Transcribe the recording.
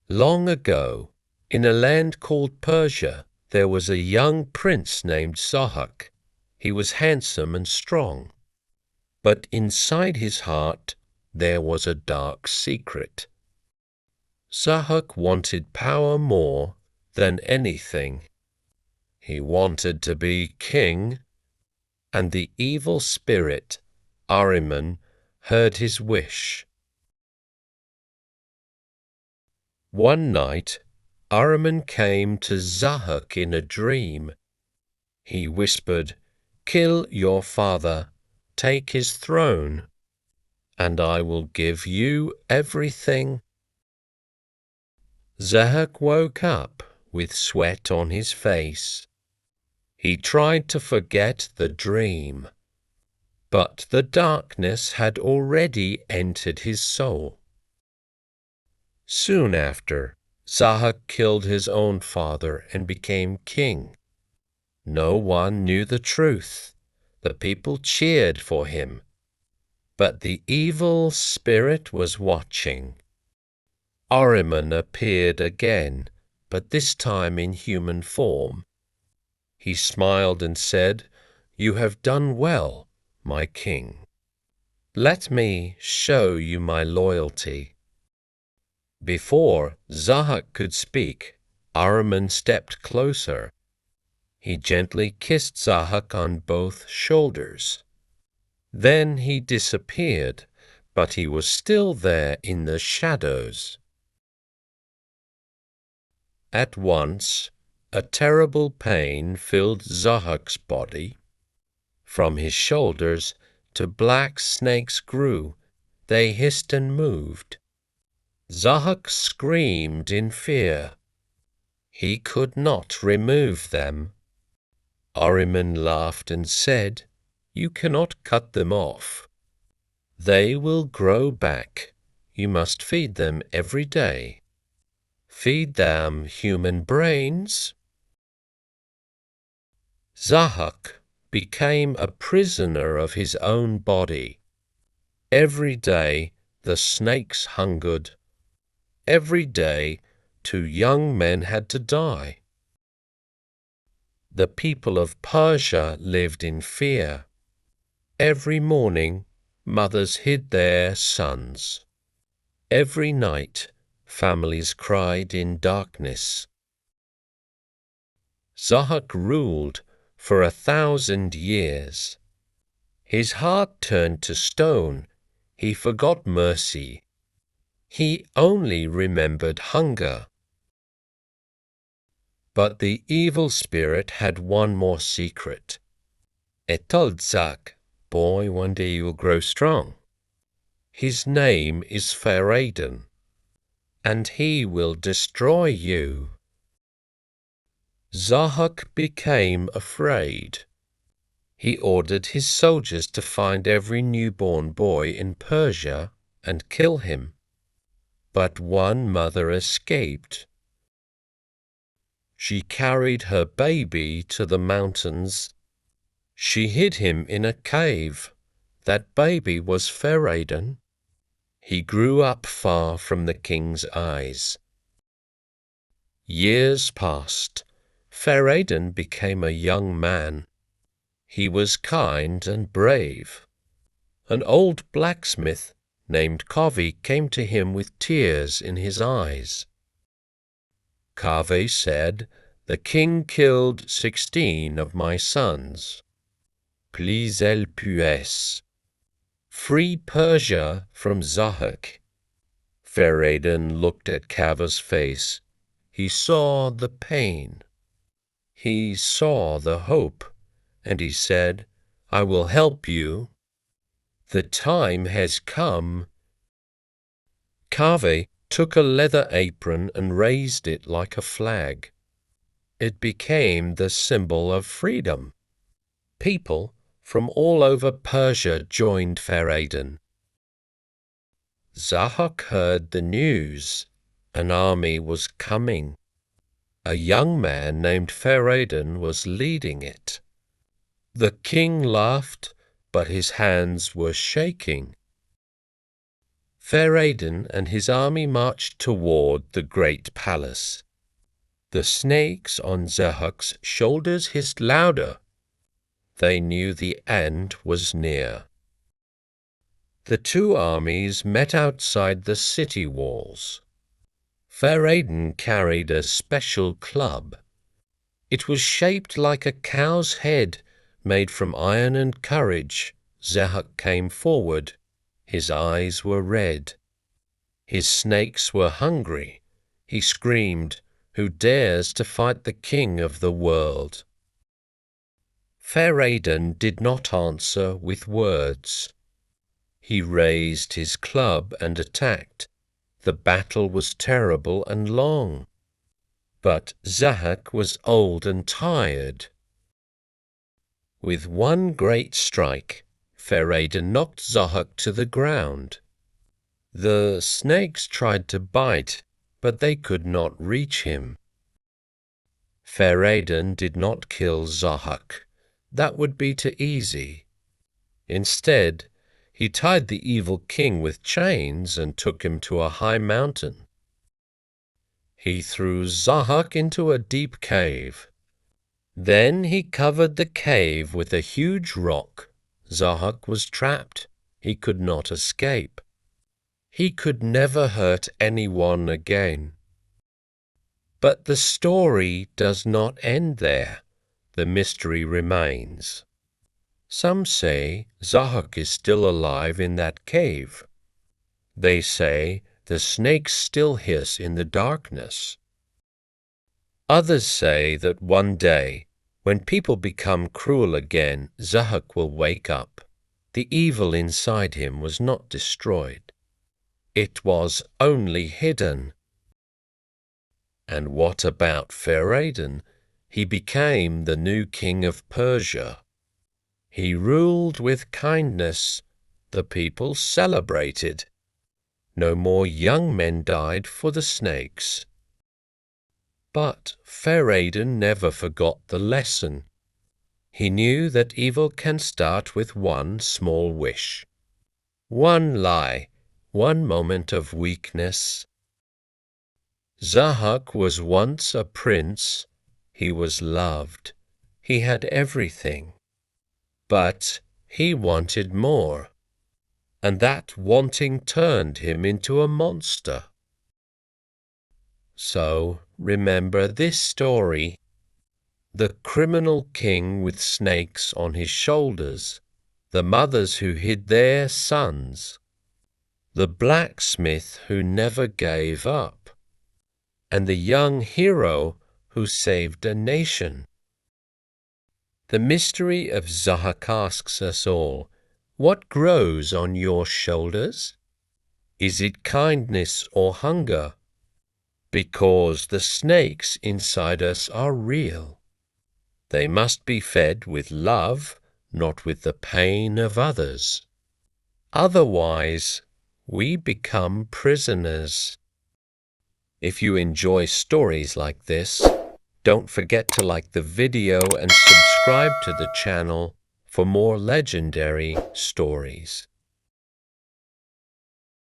Long ago, in a land called Persia, there was a young prince named Zahak. He was handsome and strong, but inside his heart there was a dark secret. Zahak wanted power more than anything. He wanted to be king, and the evil spirit, Ahriman, heard his wish. One night, Ahriman came to Zahak in a dream. He whispered, "Kill your father, take his throne, and I will give you everything." Zahak woke up with sweat on his face. He tried to forget the dream, but the darkness had already entered his soul. Soon after, Zahak killed his own father and became king. No one knew the truth. The people cheered for him, but the evil spirit was watching. Ahriman appeared again, but this time in human form. He smiled and said, "You have done well, my king. Let me show you my loyalty." Before Zahak could speak, Ahriman stepped closer. He gently kissed Zahak on both shoulders. Then he disappeared, but he was still there in the shadows. At once, a terrible pain filled Zahak's body. From his shoulders, two black snakes grew. They hissed and moved. Zahak screamed in fear. He could not remove them. Ahriman laughed and said, "You cannot cut them off. They will grow back. You must feed them every day. Feed them human brains." Zahak became a prisoner of his own body. Every day the snakes hungered. Every day 2 young men had to die. The people of Persia lived in fear. Every morning mothers hid their sons. Every night families cried in darkness. Zahak ruled for 1,000 years. His heart turned to stone. He forgot mercy. He only remembered hunger. But the evil spirit had one more secret. It told Zahak, "Boy, one day you will grow strong. His name is Fereydun, and he will destroy you." Zahak became afraid. He ordered his soldiers to find every newborn boy in Persia and kill him. But one mother escaped. She carried her baby to the mountains. She hid him in a cave. That baby was Fereydun. He grew up far from the king's eyes. Years passed. Fereydun became a young man. He was kind and brave. An old blacksmith named Kaveh came to him with tears in his eyes. Kaveh said, "The king killed 16 of my sons. Please help us. Free Persia from Zahak." Fereydun looked at Kaveh's face. He saw the pain. He saw the hope, and he said, "I will help you. The time has come." Kaveh took a leather apron and raised it like a flag. It became the symbol of freedom. People from all over Persia joined Fereydun. Zahak heard the news. An army was coming. A young man named Fereydun was leading it. The king laughed, but his hands were shaking. Fereydun and his army marched toward the great palace. The snakes on Zahak's shoulders hissed louder. They knew the end was near. The two armies met outside the city walls. Fereydun carried a special club. It was shaped like a cow's head, made from iron and courage. Zahak came forward. His eyes were red. His snakes were hungry. He screamed, "Who dares to fight the king of the world?" Fereydun did not answer with words. He raised his club and attacked. The battle was terrible and long. But Zahak was old and tired. With one great strike, Fereydun knocked Zahak to the ground. The snakes tried to bite, but they could not reach him. Fereydun did not kill Zahak. That would be too easy. Instead, he tied the evil king with chains and took him to a high mountain. He threw Zahak into a deep cave. Then he covered the cave with a huge rock. Zahak was trapped. He could not escape. He could never hurt anyone again. But the story does not end there. The mystery remains. Some say Zahak is still alive in that cave. They say the snakes still hiss in the darkness. Others say that one day, when people become cruel again, Zahak will wake up. The evil inside him was not destroyed. It was only hidden. And what about Fereydun? He became the new king of Persia. He ruled with kindness. The people celebrated. No more young men died for the snakes. But Fereydun never forgot the lesson. He knew that evil can start with one small wish. One lie, one moment of weakness. Zahak was once a prince. He was loved. He had everything. But he wanted more. And that wanting turned him into a monster. So remember this story. The criminal king with snakes on his shoulders, the mothers who hid their sons, the blacksmith who never gave up, and the young hero who saved a nation. The mystery of Zahak asks us all, what grows on your shoulders? Is it kindness or hunger? Because the snakes inside us are real. They must be fed with love, not with the pain of others. Otherwise, we become prisoners. If you enjoy stories like this, don't forget to like the video and subscribe to the channel for more legendary stories.